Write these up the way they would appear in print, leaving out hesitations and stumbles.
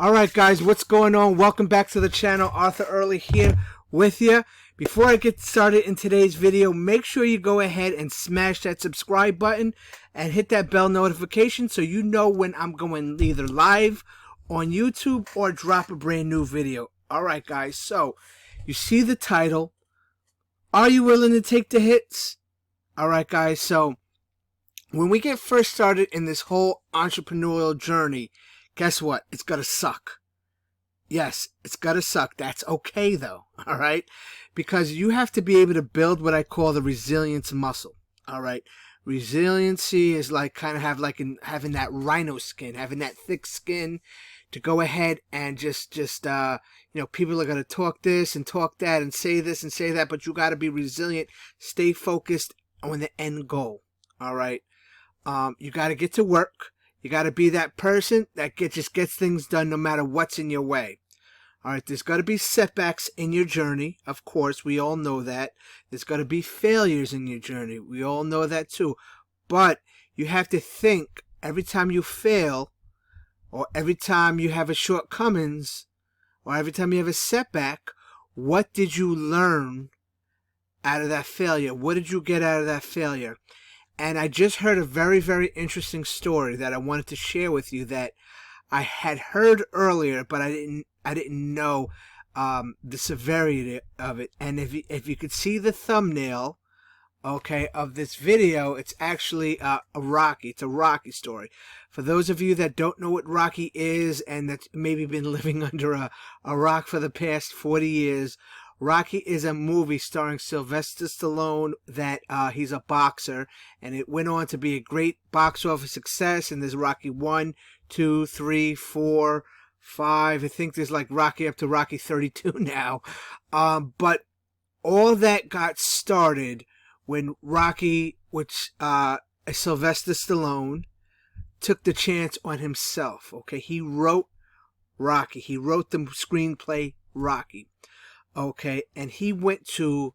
Alright guys, what's going on? Welcome back to the channel. Arthur Early here with you. Before I get started in today's video, make sure you go ahead and smash that subscribe button and hit that bell notification so you know when I'm going either live on YouTube or drop a brand new video. Alright guys, so you see the title. Are you willing to take the hits? Alright guys, so when we get first started in this whole entrepreneurial journey, guess what? It's gonna suck. Yes, it's gonna suck. That's okay though, alright? Because you have to be able to build what I call the resilience muscle, alright? Resiliency is like kind of having that rhino skin, having that thick skin to go ahead and just people are gonna talk this and talk that and say this and say that, but you gotta be resilient, stay focused on the end goal, alright? You gotta get to work. You got to be that person that just gets things done no matter what's in your way. All right, there's got to be setbacks in your journey. Of course, we all know that. There's got to be failures in your journey. We all know that too. But you have to think every time you fail, or every time you have a shortcomings, or every time you have a setback, what did you learn out of that failure? What did you get out of that failure? And I just heard a very, very interesting story that I wanted to share with you that I had heard earlier, but I didn't know the severity of it. And if you could see the thumbnail, okay, of this video, it's actually a Rocky. It's a Rocky story. For those of you that don't know what Rocky is and that's maybe been living under a rock for the past 40 years, Rocky is a movie starring Sylvester Stallone that he's a boxer, and it went on to be a great box office success. And there's Rocky 1, 2, 3, 4, 5. I think there's like Rocky up to Rocky 32 now. But all that got started when Rocky, which Sylvester Stallone, took the chance on himself. Okay, he wrote Rocky. He wrote the screenplay Rocky. Okay, and he went to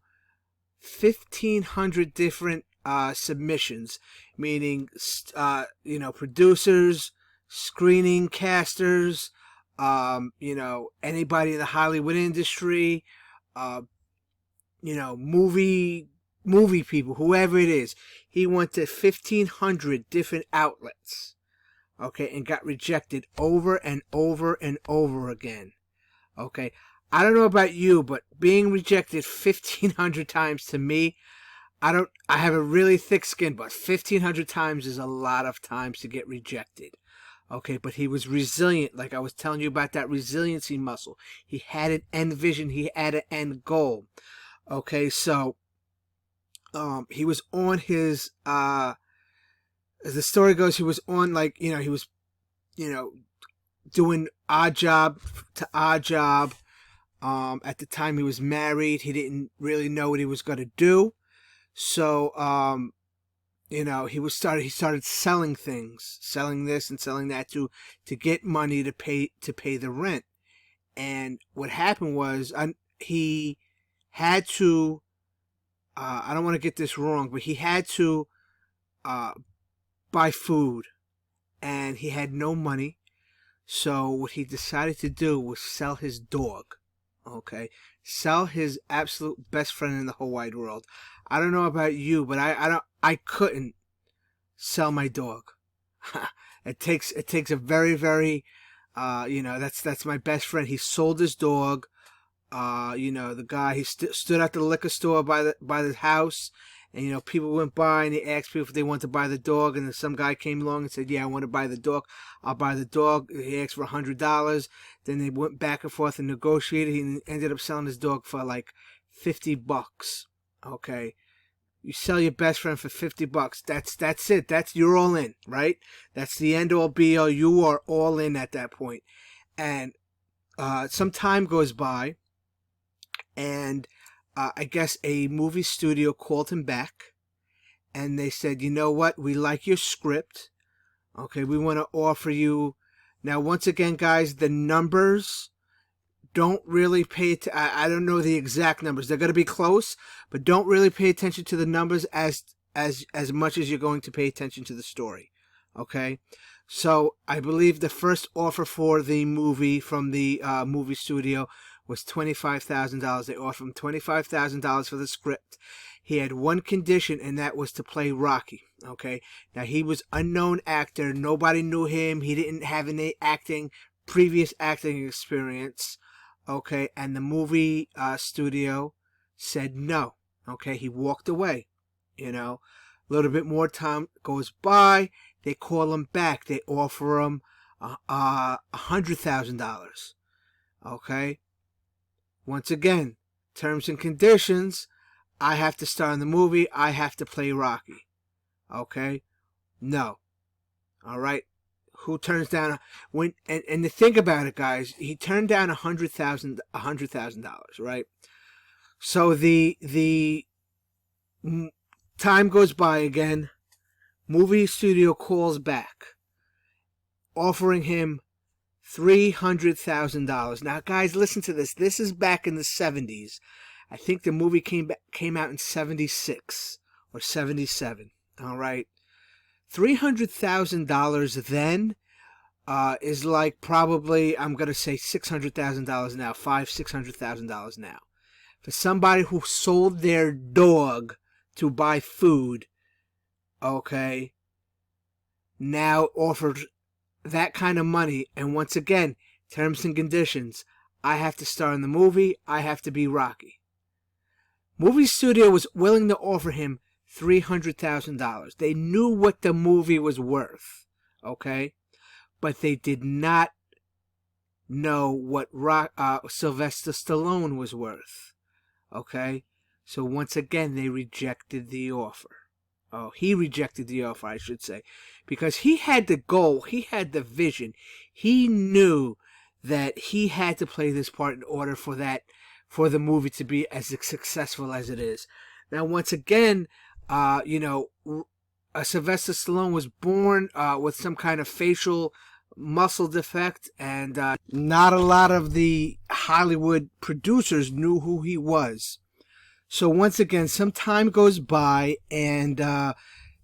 1,500 different submissions, meaning, producers, screening casters, anybody in the Hollywood industry, movie people, whoever it is. He went to 1,500 different outlets, okay, and got rejected over and over and over again, okay. I don't know about you, but being rejected 1,500 times to me, I have a really thick skin, but 1,500 times is a lot of times to get rejected. Okay, but he was resilient, like I was telling you about that resiliency muscle. He had an end vision, he had an end goal. Okay, so he was on his as the story goes, he was on he was doing odd job to odd job. At the time he was married, he didn't really know what he was going to do. So, he started selling things, selling this and selling that to get money to pay the rent. And what happened was, he had to, I don't want to get this wrong, but he had to, buy food, and he had no money. So what he decided to do was sell his dog. Okay, sell his absolute best friend in the whole wide world. I don't know about you, but I couldn't sell my dog. It takes a very, very, that's my best friend. He sold his dog. The guy, he stood at the liquor store by the house, and people went by and he asked people if they wanted to buy the dog, and then some guy came along and said, yeah, I want to buy the dog. I'll buy the dog. He asked for $100. Then they went back and forth and negotiated. He ended up selling his dog for like $50. Okay, you sell your best friend for $50. That's it. You're all in, right? That's the end all be all. You are all in at that point. And some time goes by, and I guess a movie studio called him back, and they said, you know what, we like your script. Okay, we want to offer you. Now, once again, guys, the numbers don't really pay I don't know the exact numbers. They're going to be close, but don't really pay attention to the numbers as much as you're going to pay attention to the story. Okay, So I believe the first offer for the movie from the movie studio was $25,000. They offered him $25,000 for the script. He had one condition, and that was to play Rocky. Okay, now he was unknown actor. Nobody knew him. He didn't have any previous acting experience. Okay, and the movie studio said no. Okay, he walked away. You know, a little bit more time goes by. They call him back. They offer him $100,000. Okay. Once again, terms and conditions. I have to star in the movie. I have to play Rocky. Okay. No. All right. Who turns down when? And to think about it, guys, he turned down $100,000. Right. So the time goes by again. Movie studio calls back, offering him $300,000. Now, guys, listen to this. This is back in the 70s. I think the movie came out in 76 or 77. All right, $300,000 then is like probably, I'm gonna say $600,000 now, $600,000 now, for somebody who sold their dog to buy food. Okay, now offered that kind of money, and once again, terms and conditions. I have to star in the movie. I have to be Rocky. Movie studio was willing to offer him $300,000. They knew what the movie was worth, okay, but they did not know what Sylvester Stallone was worth, okay. So once again, they rejected the offer. Oh, he rejected the offer, I should say, because he had the goal, he had the vision. He knew that he had to play this part in order for the movie to be as successful as it is. Now, once again, Sylvester Stallone was born with some kind of facial muscle defect, and not a lot of the Hollywood producers knew who he was. So once again, some time goes by, and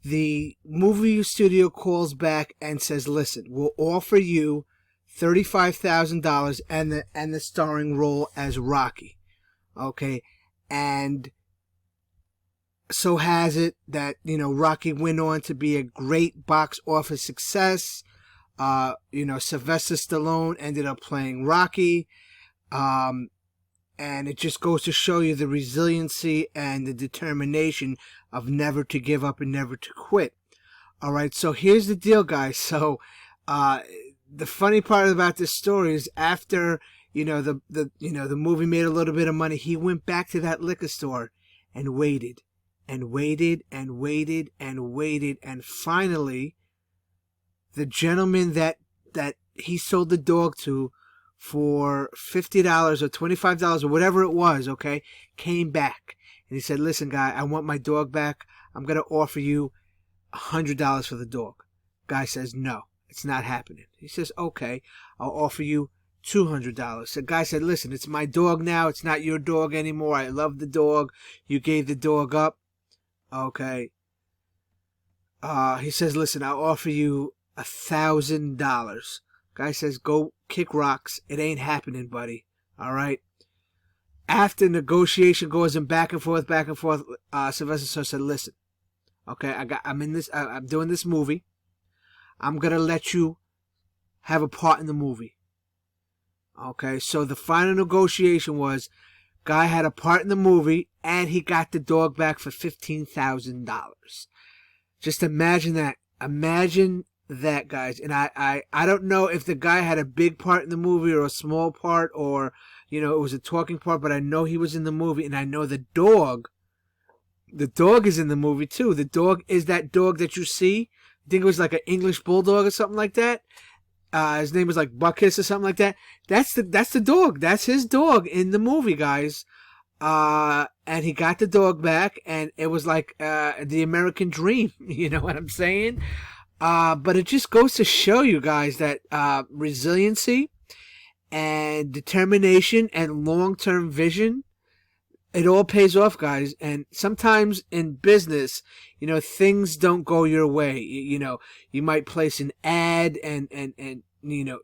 the movie studio calls back and says, "Listen, we'll offer you $35,000 and the starring role as Rocky." Okay, and so has it that Rocky went on to be a great box office success. Sylvester Stallone ended up playing Rocky. And it just goes to show you the resiliency and the determination of never to give up and never to quit. All right, so here's the deal, guys. So the funny part about this story is after the movie made a little bit of money, he went back to that liquor store and waited and waited and waited and waited, and finally, the gentleman that he sold the dog to for $50 or $25 or whatever it was, okay, came back. And he said, "Listen, guy, I want my dog back. I'm going to offer you $100 for the dog." Guy says, "No, it's not happening." He says, "Okay, I'll offer you $200. The guy said, "Listen, it's my dog now. It's not your dog anymore. I love the dog. You gave the dog up." Okay. He says, "Listen, I'll offer you $1,000. Guy says, "Go kick rocks. It ain't happening, buddy." All right. After negotiation goes in back and forth, Sylvester Stallone said, "Listen, okay, I'm doing this movie. I'm gonna let you have a part in the movie." Okay, so the final negotiation was, guy had a part in the movie, and he got the dog back for $15,000. Just imagine that. Imagine that, guys. And I don't know if the guy had a big part in the movie or a small part, or it was a talking part, but I know he was in the movie, and I know the dog is in the movie too. The dog is that dog that you see. I think it was like an English bulldog or something like that. His name was like Buckus or something like that. That's the dog. That's his dog in the movie, guys. And he got the dog back, and it was like the American dream. You know what I'm saying? But it just goes to show you guys that resiliency and determination and long-term vision it all pays off, guys. And sometimes in business, things don't go your way. You might place an ad and you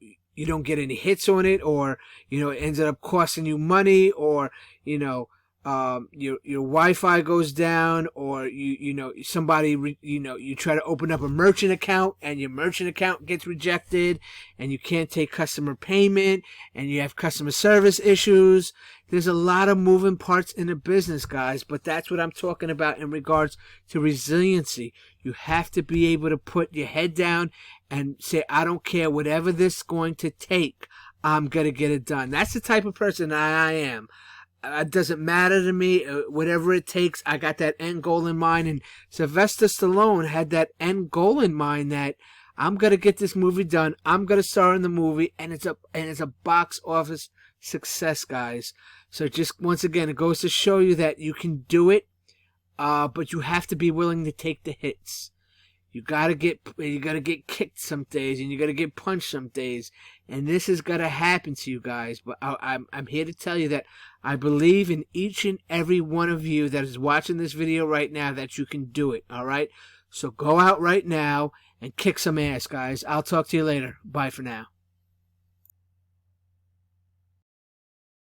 don't get any hits on it, or, it ends up costing you money, or, your Wi-Fi goes down, or somebody you try to open up a merchant account and your merchant account gets rejected, and you can't take customer payment, and you have customer service issues. There's a lot of moving parts in a business, guys, but that's what I'm talking about in regards to resiliency. You have to be able to put your head down and say, I don't care, whatever this is going to take, I'm going to get it done. That's the type of person I am. It doesn't matter to me, whatever it takes. I got that end goal in mind, and Sylvester Stallone had that end goal in mind, that I'm gonna get this movie done. I'm gonna star in the movie, and it's a box office success, guys. So just once again, it goes to show you that you can do it, but you have to be willing to take the hits. You gotta get kicked some days, and you gotta get punched some days, and this is gonna happen to you guys. But I'm here to tell you that I believe in each and every one of you that is watching this video right now, that you can do it. All right, so go out right now and kick some ass, guys. I'll talk to you later. Bye for now.